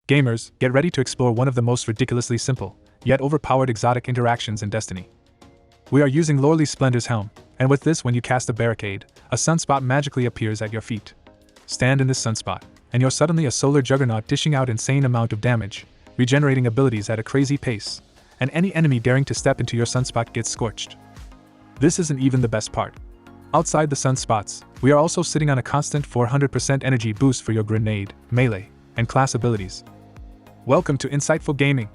Gamers, get ready to explore one of the most ridiculously simple, yet overpowered exotic interactions in Destiny. We are using Loreley Splendors Helm, and with this, when you cast a Barricade, a sunspot magically appears at your feet. Stand in this sunspot, and you're suddenly a solar juggernaut dishing out insane amount of damage, regenerating abilities at a crazy pace, and any enemy daring to step into your sunspot gets scorched. This isn't even the best part. Outside the sunspots, we are also sitting on a constant 400% energy boost for your gruh-naid, melee, and class abilities. Welcome to Insightful Gaming.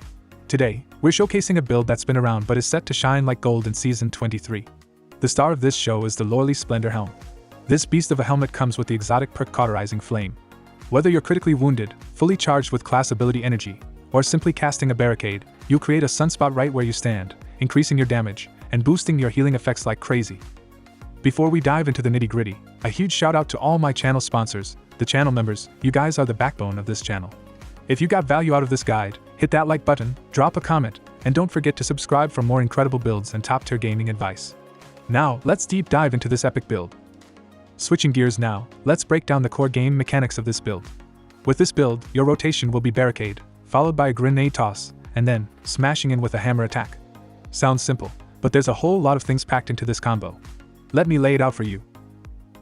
Today, we're showcasing a build that's been around but is set to shine like gold in Season 23. The star of this show is the Loreley Splendor Helm. This beast of a helmet comes with the exotic perk Cauterizing Flame. Whether you're critically wounded, fully charged with class ability energy, or simply casting a Barricade, you'll create a sunspot right where you stand, increasing your damage, and boosting your healing effects like crazy. Before we dive into the nitty-gritty, a huge shout out to all my channel sponsors, the channel members. You guys are the backbone of this channel. If you got value out of this guide, hit that like button, drop a comment, and don't forget to subscribe for more incredible builds and top-tier gaming advice. Now, let's deep dive into this epic build. Switching gears now, let's break down the core game mechanics of this build. With this build, your rotation will be Barricade, followed by a gruh-naid toss, and then smashing in with a hammer attack. Sounds simple, but there's a whole lot of things packed into this combo. Let me lay it out for you.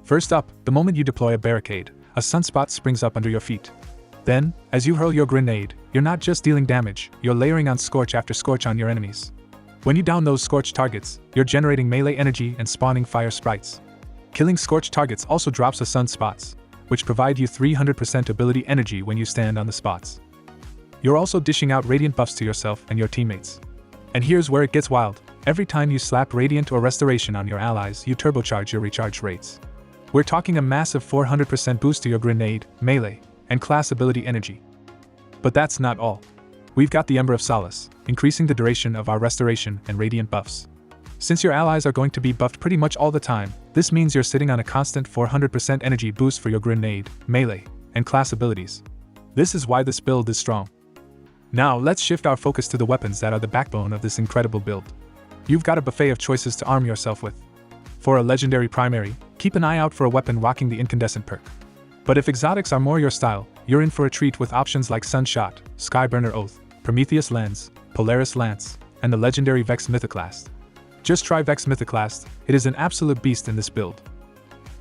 First up, the moment you deploy a Barricade, a sunspot springs up under your feet. Then, as you hurl your gruh-naid, you're not just dealing damage, you're layering on scorch after scorch on your enemies. When you down those scorched targets, you're generating melee energy and spawning fire sprites. Killing scorched targets also drops a sunspots, which provide you 300% ability energy when you stand on the spots. You're also dishing out radiant buffs to yourself and your teammates. And here's where it gets wild. Every time you slap radiant or restoration on your allies, you turbocharge your recharge rates. We're talking a massive 400% boost to your gruh-naid, melee, and class ability energy. But that's not all. We've got the Ember of Solace, increasing the duration of our restoration and radiant buffs. Since your allies are going to be buffed pretty much all the time, this means you're sitting on a constant 400% energy boost for your gruh-naid, melee, and class abilities. This is why this build is strong. Now let's shift our focus to the weapons that are the backbone of this incredible build. You've got a buffet of choices to arm yourself with. For a legendary primary, keep an eye out for a weapon rocking the incandescent perk. But if exotics are more your style, you're in for a treat with options like Sunshot, Skyburner Oath, Prometheus Lens, Polaris Lance, and the legendary Vex Mythoclast. Just try Vex Mythoclast, it is an absolute beast in this build.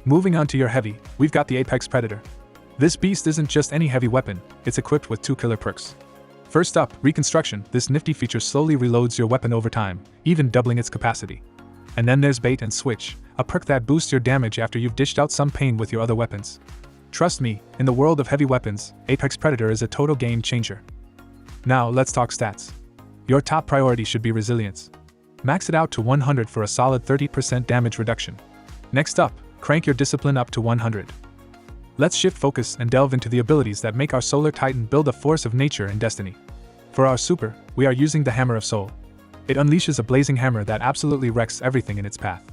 Moving on to your heavy, we've got the Apex Predator. This beast isn't just any heavy weapon, it's equipped with 2 killer perks. First up, Reconstruction. This nifty feature slowly reloads your weapon over time, even doubling its capacity. And then there's Bait and Switch, a perk that boosts your damage after you've dished out some pain with your other weapons. Trust me, in the world of heavy weapons, Apex Predator is a total game changer. Now let's talk stats. Your top priority should be Resilience. Max it out to 100 for a solid 30% damage reduction. Next up, crank your Discipline up to 100. Let's shift focus and delve into the abilities that make our Solar Titan build a force of nature in Destiny. For our super, we are using the Hammer of Soul. It unleashes a blazing hammer that absolutely wrecks everything in its path.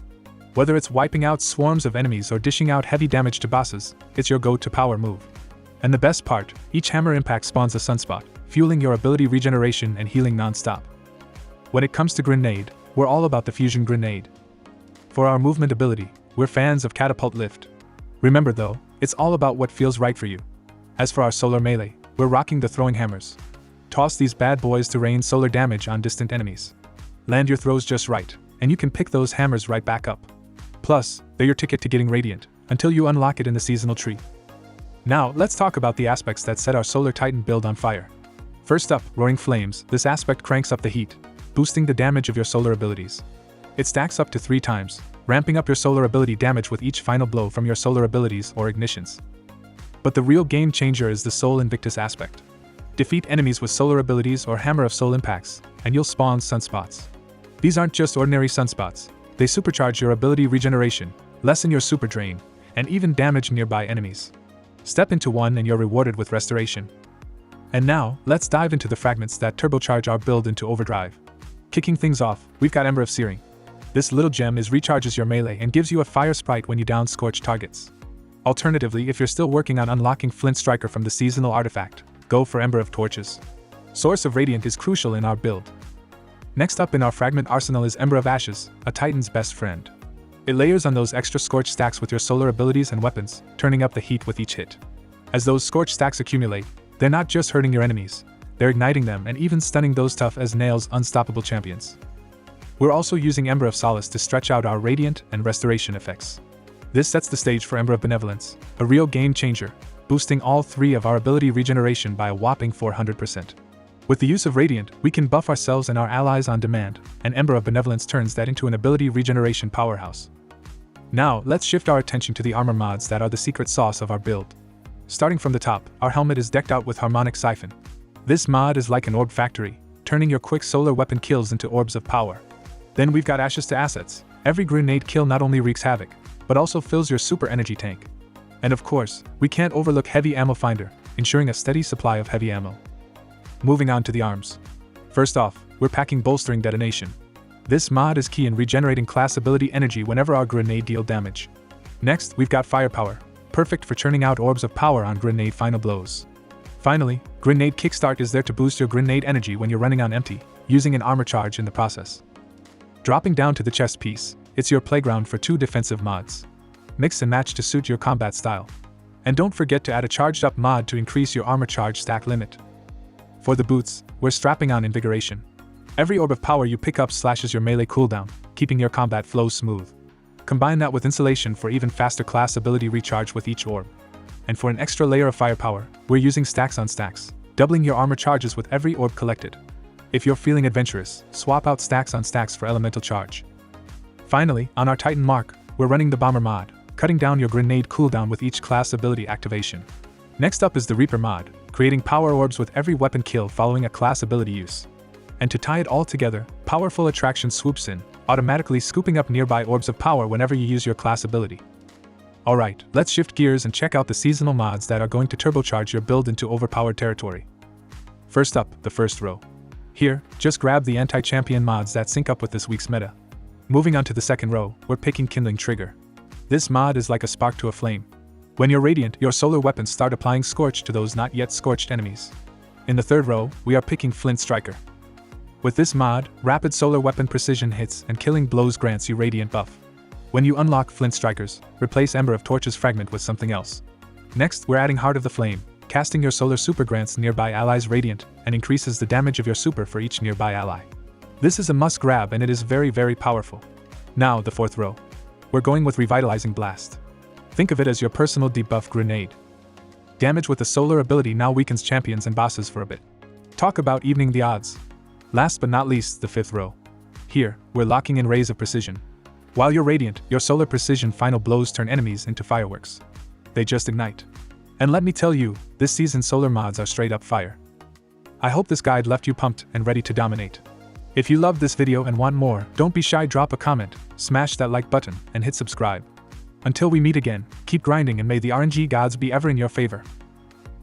Whether it's wiping out swarms of enemies or dishing out heavy damage to bosses, it's your go-to power move. And the best part, each hammer impact spawns a sunspot, fueling your ability regeneration and healing non-stop. When it comes to gruh-naid, we're all about the fusion gruh-naid. For our movement ability, we're fans of Catapult Lift. Remember though, it's all about what feels right for you. As for our solar melee, we're rocking the throwing hammers. Toss these bad boys to rain solar damage on distant enemies. Land your throws just right, and you can pick those hammers right back up. Plus, they're your ticket to getting radiant, until you unlock it in the seasonal tree. Now, let's talk about the aspects that set our Solar Titan build on fire. First up, Roaring Flames. This aspect cranks up the heat, boosting the damage of your solar abilities. It stacks up to 3 times, ramping up your solar ability damage with each final blow from your solar abilities or ignitions. But the real game changer is the Soul Invictus aspect. Defeat enemies with solar abilities or Hammer of Soul impacts, and you'll spawn sunspots. These aren't just ordinary sunspots. They supercharge your ability regeneration, lessen your super drain, and even damage nearby enemies. Step into one and you're rewarded with restoration. And now, let's dive into the fragments that turbocharge our build into overdrive. Kicking things off, we've got Ember of Searing. This little gem recharges your melee and gives you a fire sprite when you down scorched targets. Alternatively, if you're still working on unlocking Flint Striker from the seasonal artifact, go for Ember of Torches. Source of Radiant is crucial in our build. Next up in our fragment arsenal is Ember of Ashes, a Titan's best friend. It layers on those extra scorch stacks with your solar abilities and weapons, turning up the heat with each hit. As those scorch stacks accumulate, They're not just hurting your enemies, they're igniting them and even stunning those tough as nails unstoppable champions. We're also using Ember of Solace to stretch out our Radiant and Restoration effects. This sets the stage for Ember of Benevolence, a real game changer, boosting all three of our ability regeneration by a whopping 400%. With the use of Radiant, we can buff ourselves and our allies on demand, and Ember of Benevolence turns that into an ability regeneration powerhouse. Now, let's shift our attention to the armor mods that are the secret sauce of our build. Starting from the top, our helmet is decked out with Harmonic Siphon. This mod is like an orb factory, turning your quick solar weapon kills into orbs of power. Then we've got Ashes to Assets. Every gruh-naid kill not only wreaks havoc, but also fills your super energy tank. And of course, we can't overlook Heavy Ammo Finder, ensuring a steady supply of heavy ammo. Moving on to the arms. First off, we're packing Bolstering Detonation. This mod is key in regenerating class ability energy whenever our gruh-naid deal damage. Next, we've got Firepower, perfect for churning out orbs of power on gruh-naid final blows. Finally, gruh-naid Kickstart is there to boost your gruh-naid energy when you're running on empty, using an armor charge in the process. Dropping down to the chest piece, it's your playground for 2 defensive mods. Mix and match to suit your combat style. And don't forget to add a charged up mod to increase your armor charge stack limit. For the boots, we're strapping on Invigoration. Every orb of power you pick up slashes your melee cooldown, keeping your combat flow smooth. Combine that with Insulation for even faster class ability recharge with each orb. And for an extra layer of firepower, we're using Stacks on Stacks, doubling your armor charges with every orb collected. If you're feeling adventurous, swap out Stacks on Stacks for elemental charge. Finally, on our Titan mark, we're running the Bomber mod, cutting down your gruh-naid cooldown with each class ability activation. Next up is the Reaper mod, creating power orbs with every weapon kill following a class ability use. And to tie it all together, Powerful Attraction swoops in, automatically scooping up nearby orbs of power whenever you use your class ability. Alright, let's shift gears and check out the seasonal mods that are going to turbocharge your build into overpowered territory. First up, the first row. Here, just grab the anti-champion mods that sync up with this week's meta. Moving on to the second row, we're picking Kindling Trigger. This mod is like a spark to a flame. When you're Radiant, your solar weapons start applying Scorch to those not yet scorched enemies. In the third row, we are picking Flint Striker. With this mod, rapid solar weapon precision hits and killing blows grants you Radiant buff. When you unlock Flint Strikers, replace Ember of Torch's Fragment with something else. Next, we're adding Heart of the Flame. Casting your solar super grants nearby allies Radiant and increases the damage of your super for each nearby ally. This is a must grab and it is very, very powerful. Now, the fourth row. We're going with Revitalizing Blast. Think of it as your personal debuff gruh-naid. Damage with the solar ability now weakens champions and bosses for a bit. Talk about evening the odds. Last but not least, the fifth row. Here, we're locking in Rays of Precision. While you're Radiant, your solar precision final blows turn enemies into fireworks. They just ignite. And let me tell you, this season's solar mods are straight up fire. I hope this guide left you pumped and ready to dominate. If you loved this video and want more, don't be shy, drop a comment, smash that like button, and hit subscribe. Until we meet again, keep grinding and may the RNG gods be ever in your favor.